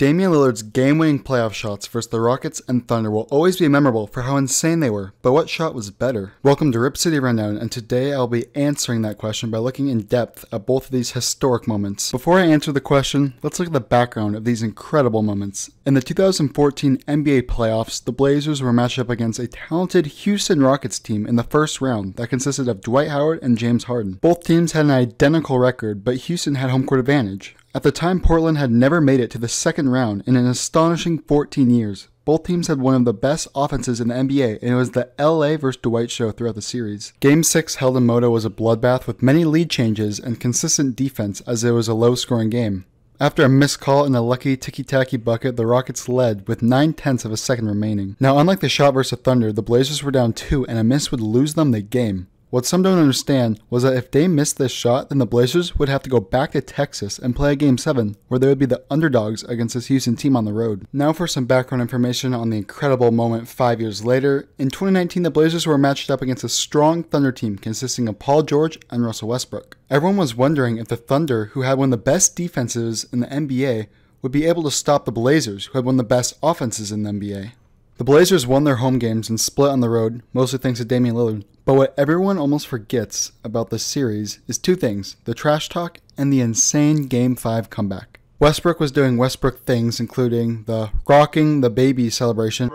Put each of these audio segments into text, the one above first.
Damian Lillard's game-winning playoff shots versus the Rockets and Thunder will always be memorable for how insane they were, but what shot was better? Welcome to Rip City Rundown, and today I'll be answering that question by looking in depth at both of these historic moments. Before I answer the question, let's look at the background of these incredible moments. In the 2014 NBA playoffs, the Blazers were matched up against a talented Houston Rockets team in the first round that consisted of Dwight Howard and James Harden. Both teams had an identical record, but Houston had home court advantage. At the time, Portland had never made it to the second round in an astonishing 14 years. Both teams had one of the best offenses in the NBA, and it was the LA vs. Dwight show throughout the series. Game 6 held in Moto was a bloodbath with many lead changes and consistent defense as it was a low-scoring game. After a missed call and a lucky ticky-tacky bucket, the Rockets led with 9/10 of a second remaining. Now, unlike the shot versus Thunder, the Blazers were down 2 and a miss would lose them the game. What some don't understand was that if they missed this shot, then the Blazers would have to go back to Texas and play a Game 7, where they would be the underdogs against this Houston team on the road. Now for some background information on the incredible moment 5 years later. In 2019, the Blazers were matched up against a strong Thunder team consisting of Paul George and Russell Westbrook. Everyone was wondering if the Thunder, who had one of the best defenses in the NBA, would be able to stop the Blazers, who had one of the best offenses in the NBA. The Blazers won their home games and split on the road, mostly thanks to Damian Lillard. But what everyone almost forgets about this series is two things: the trash talk and the insane Game 5 comeback. Westbrook was doing Westbrook things, including the rocking the baby celebration.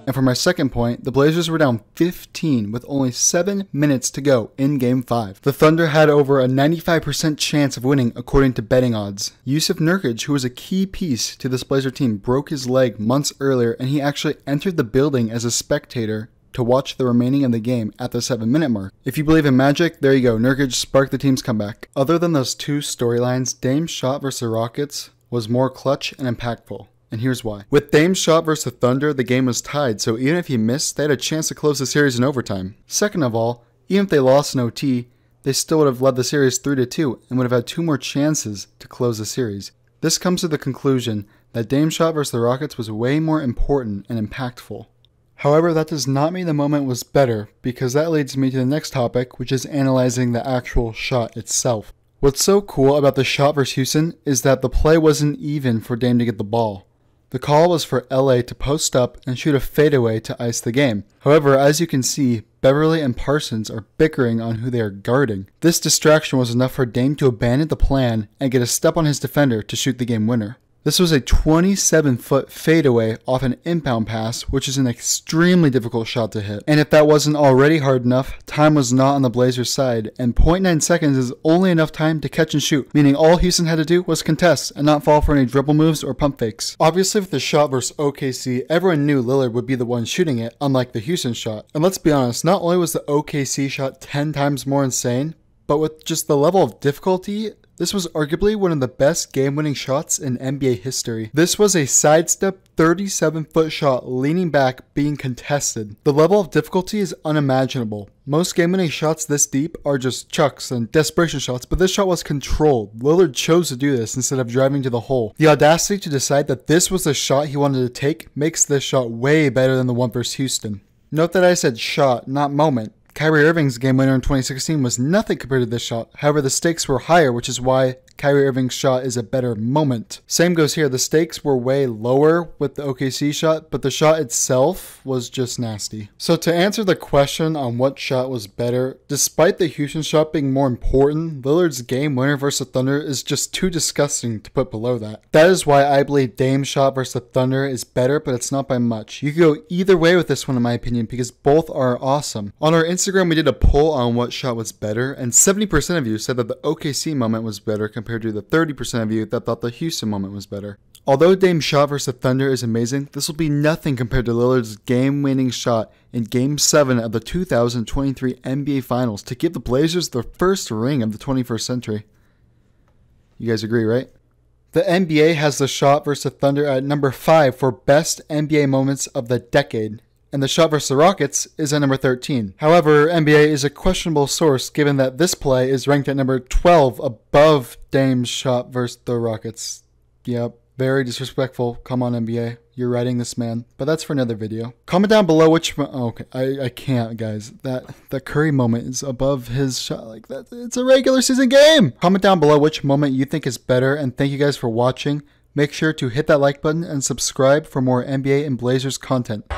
And for my second point, the Blazers were down 15 with only 7 minutes to go in Game 5. The Thunder had over a 95% chance of winning according to betting odds. Jusuf Nurkic, who was a key piece to this Blazer team, broke his leg months earlier, and he actually entered the building as a spectator to watch the remaining of the game at the 7-minute mark. If you believe in magic, there you go, Nurkic sparked the team's comeback. Other than those two storylines, Dame's shot versus the Rockets was more clutch and impactful. And here's why. With Dame's shot versus the Thunder, the game was tied, so even if he missed, they had a chance to close the series in overtime. Second of all, even if they lost in OT, they still would have led the series 3-2 and would have had 2 more chances to close the series. This comes to the conclusion that Dame's shot versus the Rockets was way more important and impactful. However, that does not mean the moment was better, because that leads me to the next topic, which is analyzing the actual shot itself. What's so cool about the shot versus Houston is that the play wasn't even for Dame to get the ball. The call was for LA to post up and shoot a fadeaway to ice the game. However, as you can see, Beverly and Parsons are bickering on who they are guarding. This distraction was enough for Dame to abandon the plan and get a step on his defender to shoot the game winner. This was a 27-foot fadeaway off an inbound pass, which is an extremely difficult shot to hit. And if that wasn't already hard enough, time was not on the Blazers' side, and 0.9 seconds is only enough time to catch and shoot, meaning all Houston had to do was contest and not fall for any dribble moves or pump fakes. Obviously, with the shot versus OKC, everyone knew Lillard would be the one shooting it, unlike the Houston shot. And let's be honest, not only was the OKC shot 10 times more insane, but with just the level of difficulty, this was arguably one of the best game-winning shots in NBA history. This was a sidestep 37-foot shot leaning back being contested. The level of difficulty is unimaginable. Most game-winning shots this deep are just chucks and desperation shots, but this shot was controlled. Lillard chose to do this instead of driving to the hole. The audacity to decide that this was the shot he wanted to take makes this shot way better than the one versus Houston. Note that I said shot, not moment. Kyrie Irving's game winner in 2016 was nothing compared to this shot. However, the stakes were higher, which is why Kyrie Irving's shot is a better moment. Same goes here. The stakes were way lower with the OKC shot, but the shot itself was just nasty. So to answer the question on what shot was better, despite the Houston shot being more important, Lillard's game winner versus the Thunder is just too disgusting to put below that. That is why I believe Dame's shot versus the Thunder is better, but it's not by much. You could go either way with this one in my opinion, because both are awesome. On our Instagram, we did a poll on what shot was better, and 70% of you said that the OKC moment was better compared to the 30% of you that thought the Houston moment was better. Although Dame's shot versus the Thunder is amazing, this will be nothing compared to Lillard's game-winning shot in Game 7 of the 2023 NBA Finals to give the Blazers their first ring of the 21st century. You guys agree, right? The NBA has the shot versus the Thunder at number 5 for best NBA moments of the decade, and the shot versus the Rockets is at number 13. However, NBA is a questionable source given that this play is ranked at number 12 above Dame's shot versus the Rockets. Yep, very disrespectful. Come on, NBA. You're writing this man. But that's for another video. Comment down below which... Oh, okay, I can't, guys. That Curry moment is above his shot like that. It's a regular season game. Comment down below which moment you think is better, and thank you guys for watching. Make sure to hit that like button and subscribe for more NBA and Blazers content.